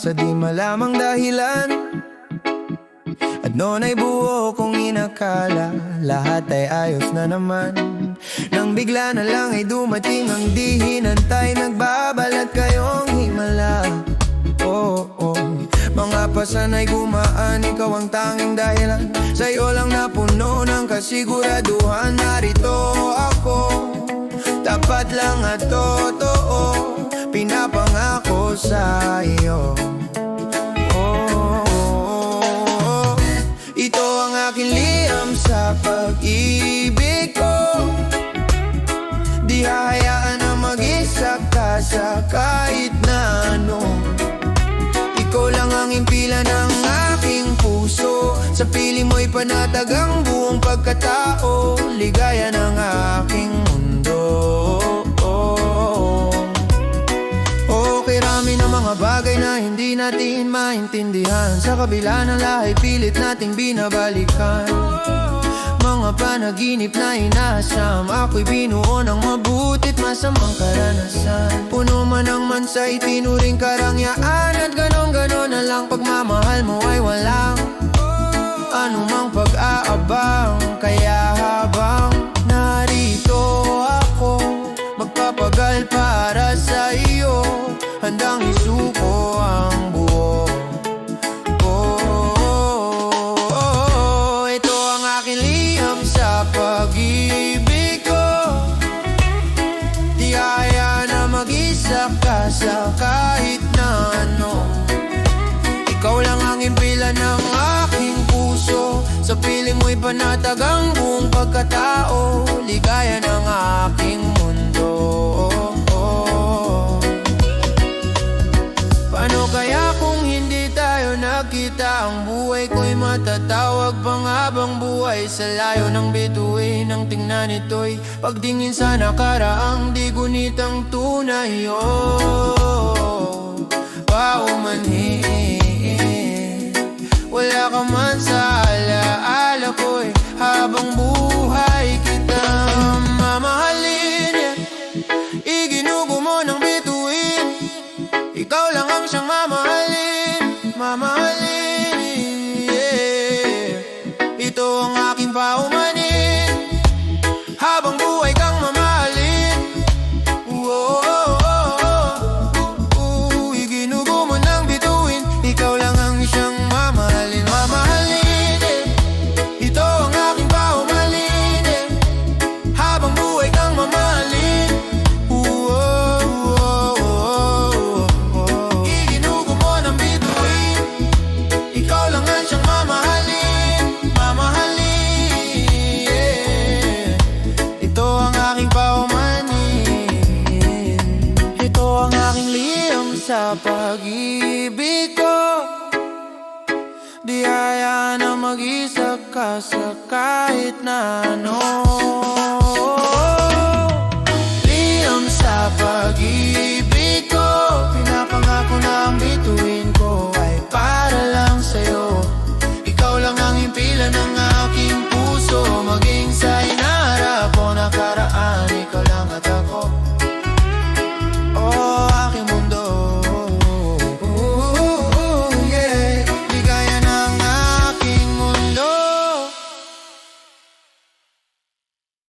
sa di malamang dahilan. At noon ay buo kong inakala lahat ay ayos na naman. Nang bigla na lang ay dumating ang di hinantay, nagbabalat kayong himala. Mga pasan ay gumaan, ikaw ang tanging dahilan. Sa'yo lang napuno ng kasiguraduhan. Narito ako, tapat lang at totoo, pinapangako sa iyo. Ito ang aking liham sa pag-ibig ko. Di hahayaan na mag-isa ka sa kahit na ano. Ikaw lang ang impila ng aking puso, sa piling mo'y panatag ang buong pagkatao, ligaya ng aking mundo. Rami ng mga bagay na hindi natin maintindihan, sa kabila ng lahat pilit nating binabalikan. Mga panaginip na inaasam, ako'y binuo ng mabutit masamang karanasan. Puno man ang mansa, itinuring karangyaan, at ganon-ganon na lang pagmamahal mo ay walang anumang pag-aabang. Kaya habang narito ako, magpapagal para sa iyo, handang isuko ang buo. Ito ang aking liham sa pag-ibig ko. Di hahayaan na mag-isa ka sa kahit na ano. Ikaw lang ang impila ng aking puso, sa piling mo'y panatag ang buong pagkatao, ligaya ng aking mundo. Paano kaya kung hindi tayo nakita? Ang buhay ko'y matatawag pang habang buhay, sa layo ng bituin ang tingnan ito'y pagtingin sa nakaraang di gunit ang tunay. Paumanhin, wala ka man sa alaala ko'y habang buhay kitang mamahalin. Iginugo mo ng bituin, ikaw lang ang siyang mamahalin, mamahalin, yeah. Ito ang aking paumanin, habang buhay kang mamahalin. Iginugo mo ng bituin, ikaw lang ang siyang mamahalin, mamahalin, yeah. Ito ang aking paumanin, yeah. Habang buhay kang mamahalin. Sa pag-ibig ko, di hahayaan na mag-isa ka sa kahit na ano.